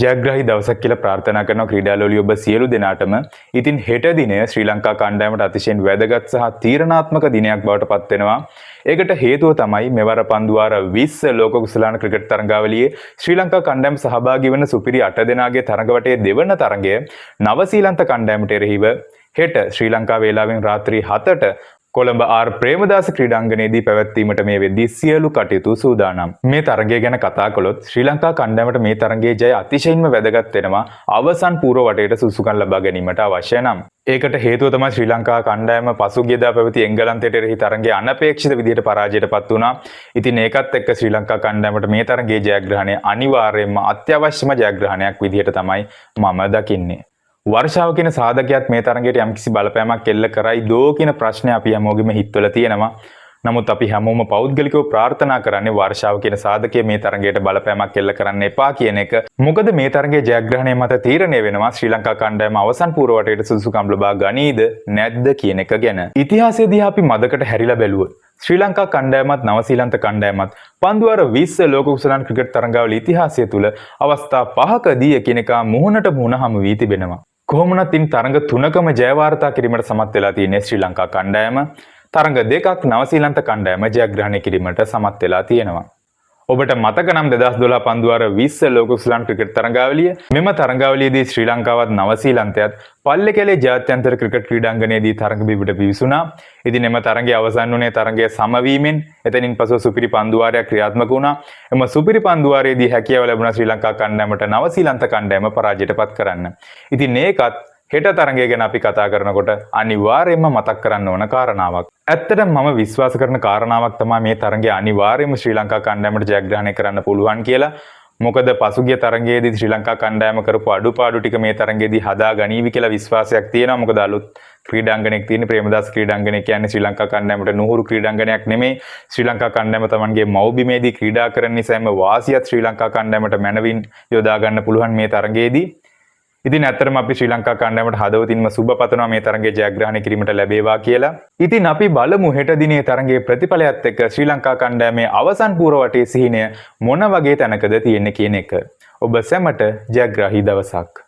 ජයග්‍රාහී දවසක් කියලා ප්‍රාර්ථනා කරන ක්‍රීඩාලෝලිය ඔබ සියලු දෙනාටම ඉතින් හෙට දිනය ශ්‍රී ලංකා කණ්ඩායමට අතිශයින් වැදගත් සහ තීරණාත්මක දිනයක් බවට පත් වෙනවා. ඒකට හේතුව තමයි මෙවර පන්දුවාර 20 ලෝක කුසලාන ක්‍රිකට් තරඟාවලියේ ශ්‍රී ලංකා කණ්ඩායම සහභාගී වන සුපිරි 8 දෙනාගේ තරඟවටේ දෙවන තරඟය නවසීලන්ත කණ්ඩායමට එරෙහිව හෙට ශ්‍රී ලංකා වේලාවෙන් රාත්‍රී 7ට කොළඹ ආර් ප්‍රේමදාස ක්‍රීඩාංගණයේදී පැවැත්වීමට මේ වෙද්දී සියලු කටයුතු සූදානම්. මේ තරගය ගැන කතා කළොත් ශ්‍රී ලංකා කණ්ඩායමට මේ තරගයේ ජය අතිශයින්ම වැදගත් වෙනවා අවසන් පූර්ව වටේට සුසුකම් ලබා ගැනීමට අවශ්‍ය නම්. ඒකට හේතුව තමයි ශ්‍රී ලංකා කණ්ඩායම පසුගියදා පැවති එංගලන්තයට එරෙහි තරගයේ අනපේක්ෂිත විදිහට පරාජයටපත් වුණා. ඉතින් ඒකත් එක්ක ශ්‍රී ලංකා කණ්ඩායමට මේ තරගයේ ජයග්‍රහණය අනිවාර්යයෙන්ම අත්‍යවශ්‍යම ජයග්‍රහණයක් විදිහට තමයි මම දකින්නේ. වර්ෂාව කියන සාධකයක් මේ තරගයට යම්කිසි බලපෑමක් එල්ල කරයි දෝ කියන ප්‍රශ්නේ අපි හැමෝගෙම හිතවල තියෙනවා. නමුත් අපි හැමෝම පෞද්ගලිකව ප්‍රාර්ථනා කරන්නේ වර්ෂාව කියන සාධකය මේ තරගයට බලපෑමක් එල්ල කරන්න එපා කියන එක. මොකද මේ තරගයේ ජයග්‍රහණය මත තීරණය වෙනවා ශ්‍රී ලංකා කණ්ඩායම අවසන් පූර්ව වටේට සුදුසුකම් ලබා ගනීද නැද්ද කියන එක ගැන. ඉතිහාසයේදී අපි මදකට හැරිලා බැලුවොත් ශ්‍රී ලංකා කණ්ඩායමත් නවසීලන්ත කණ්ඩායමත් පන්දුවාර 20 ලෝක කුසලාන ක්‍රිකට් තරඟාවල ඉතිහාසය තුල අවස්ථා 5කදී එකිනෙකා මුහුණට මුහුණ හමු වී තිබෙනවා. කොහොමනත් ඉන් තරඟ 3කම ජය වාර්තා කිරීමට සමත් වෙලා තියෙන්නේ ශ්‍රී ලංකා කණ්ඩායම. තරඟ 2ක් නවසීලන්ත කණ්ඩායම ජයග්‍රහණය කිරීමට සමත් වෙලා තියෙනවා. ඔබට මතක නම් 2012 පන්දුවාර 20 ලෝක කුසලාන ක්‍රිකට් තරඟාවලිය මෙම තරඟාවලියේදී ශ්‍රී ලංකාවත් නවසීලන්තයත් පල්ලේකැලේ ජාත්‍යන්තර ක්‍රිකට් ක්‍රීඩාංගණයේදී තරඟ බිමට පිවිසුණා. ඉතින් එම තරඟය අවසන් වුණේ තරඟය සමවීමෙන්. එතනින් පසුව සුපිරි පන්දුවාරයක් ක්‍රියාත්මක වුණා. එම සුපිරි පන්දුවාරයේදී හැකියාව ලැබුණා ශ්‍රී ලංකා කණ්ඩායමට නවසීලන්ත කණ්ඩායම පරාජයටපත් කරන්න. ඉතින් මේකත් හෙට තරගය ගැන අපි කතා කරනකොට අනිවාර්යයෙන්ම මතක් කරන්න ඕන කාරණාවක්. ඇත්තටම මම විශ්වාස කරන කාරණාවක් තමයි මේ තරගය අනිවාර්යයෙන්ම ශ්‍රී ලංකා කණ්ඩායමට ජයග්‍රහණය කරන්න පුළුවන් කියලා. මොකද පසුගිය තරගයේදී ශ්‍රී ලංකා කණ්ඩායම කරපු අඩුපාඩු ටික මේ තරගයේදී හදා ගනීවි කියලා විශ්වාසයක් තියෙනවා. මොකද අලුත් ක්‍රීඩාංගණයක් තියෙන ප්‍රේමදාස ක්‍රීඩාංගණය කියන්නේ ශ්‍රී ලංකා කණ්ඩායමට නුහුරු ක්‍රීඩාංගණයක් නෙමෙයි. ශ්‍රී ලංකා කණ්ඩායම තමන්ගේ මව්බිමේදී ක්‍රීඩා කරන නිසාම වාසියත් ශ්‍රී ලංකා කණ්ඩායමට මැනවින් යොදා ගන්න පුළුවන් මේ තරගයේදී. ඉතින් ඇත්තටම අපි ශ්‍රී ලංකා කණ්ඩායමට හදවතින්ම සුබ පතනවා මේ තරගයේ ජයග්‍රහණය කිරීමට ලැබේවා කියලා. ඉතින් අපි බලමු හෙට දිනේ තරගයේ ප්‍රතිඵලයත් එක්ක ශ්‍රී ලංකා කණ්ඩායමේ අවසන් පූර්ව වටේ සිහිනය මොන වගේ තැනකද තියෙන්නේ කියන එක. ඔබ සැමට ජයග්‍රාහී දවසක්.